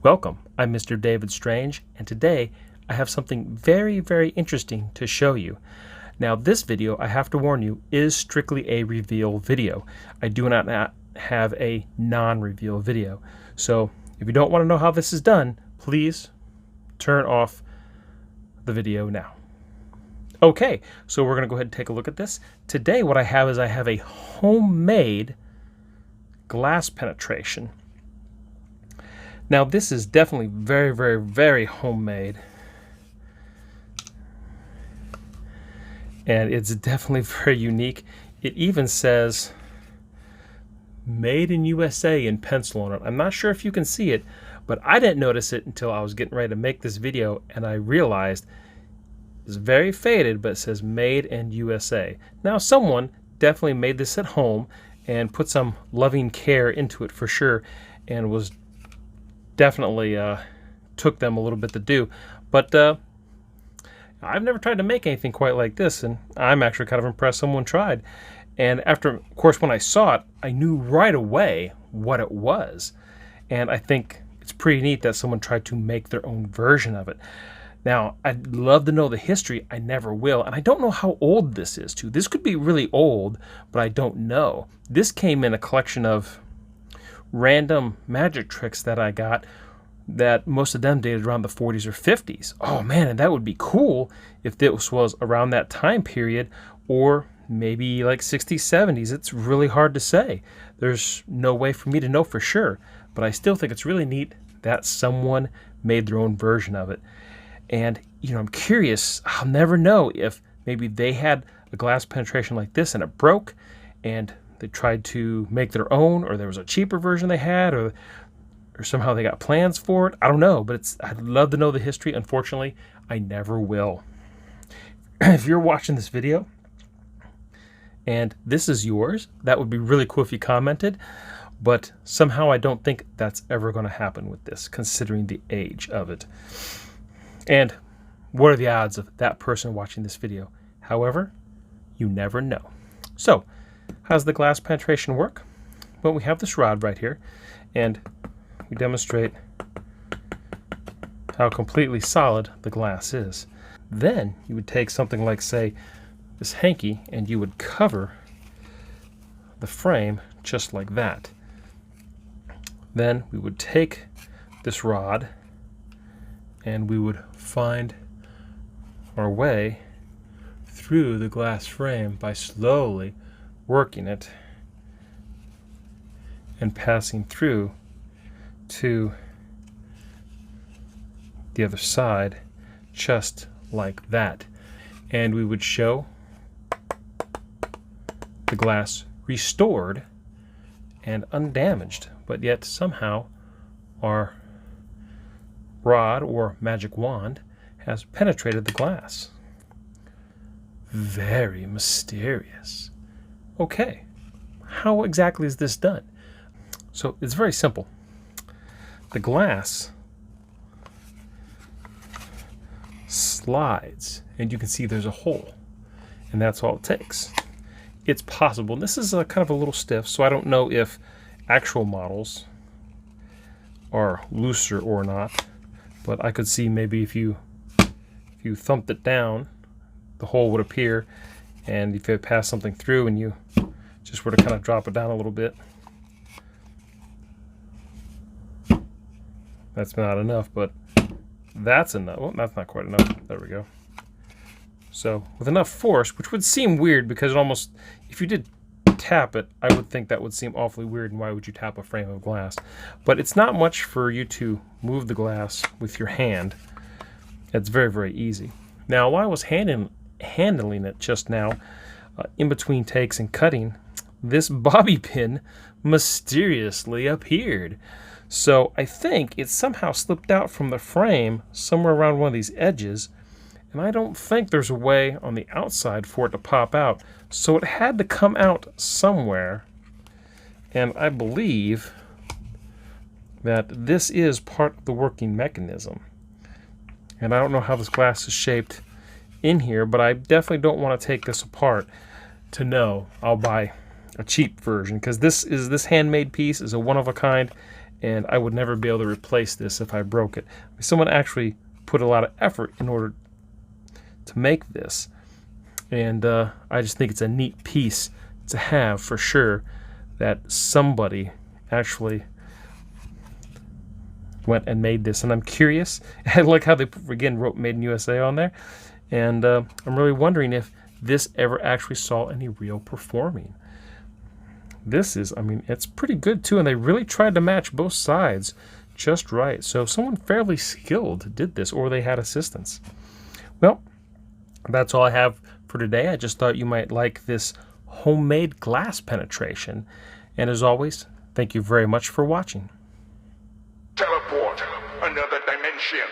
Welcome, I'm Mr. David Strange, and today I have something very, very interesting to show you. Now this video, I have to warn you, is strictly a reveal video. I do not have a non-reveal video. So if you don't want to know how this is done, please turn off the video now. Okay, so we're going to go ahead and take a look at this. Today what I have is I have a homemade glass penetration. Now this is definitely very, very, very homemade. And it's definitely very unique. It even says made in USA in pencil on it. I'm not sure if you can see it, but I didn't notice it until I was getting ready to make this video, and I realized it's very faded, but it says made in USA. Now someone definitely made this at home and put some loving care into it for sure, and was definitely took them a little bit to do. But I've never tried to make anything quite like this, and I'm actually kind of impressed someone tried. And after, of course, when I saw it, I knew right away what it was. And I think it's pretty neat that someone tried to make their own version of it. Now, I'd love to know the history. I never will. And I don't know how old this is, too. This could be really old, but I don't know. This came in a collection of random magic tricks that I got, that most of them dated around the 40s or 50s. Oh man, and that would be cool if this was around that time period, or maybe like 60s, 70s. It's really hard to say. There's no way for me to know for sure, but I still think it's really neat that someone made their own version of it. And I'm curious, I'll never know if maybe they had a glass penetration like this and it broke, and they tried to make their own, or there was a cheaper version they had, or somehow they got plans for it. I don't know, but I'd love to know the history. Unfortunately, I never will. If you're watching this video and this is yours, that would be really cool if you commented, but somehow I don't think that's ever going to happen with this, considering the age of it. And what are the odds of that person watching this video? However, you never know. So, how does the glass penetration work? Well, we have this rod right here, and we demonstrate how completely solid the glass is. Then you would take something like, say, this hanky, and you would cover the frame just like that. Then we would take this rod and we would find our way through the glass frame by slowly working it and passing through to the other side, just like that. And we would show the glass restored and undamaged, but yet somehow our rod or magic wand has penetrated the glass. Very mysterious. Okay, how exactly is this done? So it's very simple. The glass slides, and you can see there's a hole, and that's all it takes. It's possible, and this is kind of a little stiff, so I don't know if actual models are looser or not, but I could see maybe if you thumped it down, the hole would appear, and if you pass something through and you just were to kind of drop it down a little bit, that's not enough, but that's enough. Well, that's not quite enough. There we go. So with enough force, which would seem weird because it almost, if you did tap it, I would think that would seem awfully weird, and why would you tap a frame of glass? But it's not much for you to move the glass with your hand. It's very, very easy. Now, while I was handling it just now, in between takes and cutting, this bobby pin mysteriously appeared. So I think it somehow slipped out from the frame somewhere around one of these edges, and I don't think there's a way on the outside for it to pop out. So it had to come out somewhere, and I believe that this is part of the working mechanism. And I don't know how this glass is shaped in here, but I definitely don't want to take this apart to know. I'll buy a cheap version, because this handmade piece is a one of a kind, and I would never be able to replace this if I broke it. Someone actually put a lot of effort in order to make this, and I just think it's a neat piece to have for sure, that somebody actually went and made this. And I'm curious, I like how they again wrote Made in USA on there, and I'm really wondering if this ever actually saw any real performing. This is, I mean, it's pretty good too, and they really tried to match both sides just right. So someone fairly skilled did this, or they had assistance. Well, that's all I have for today. I just thought you might like this homemade glass penetration. And as always, thank you very much for watching. Teleport, another dimension.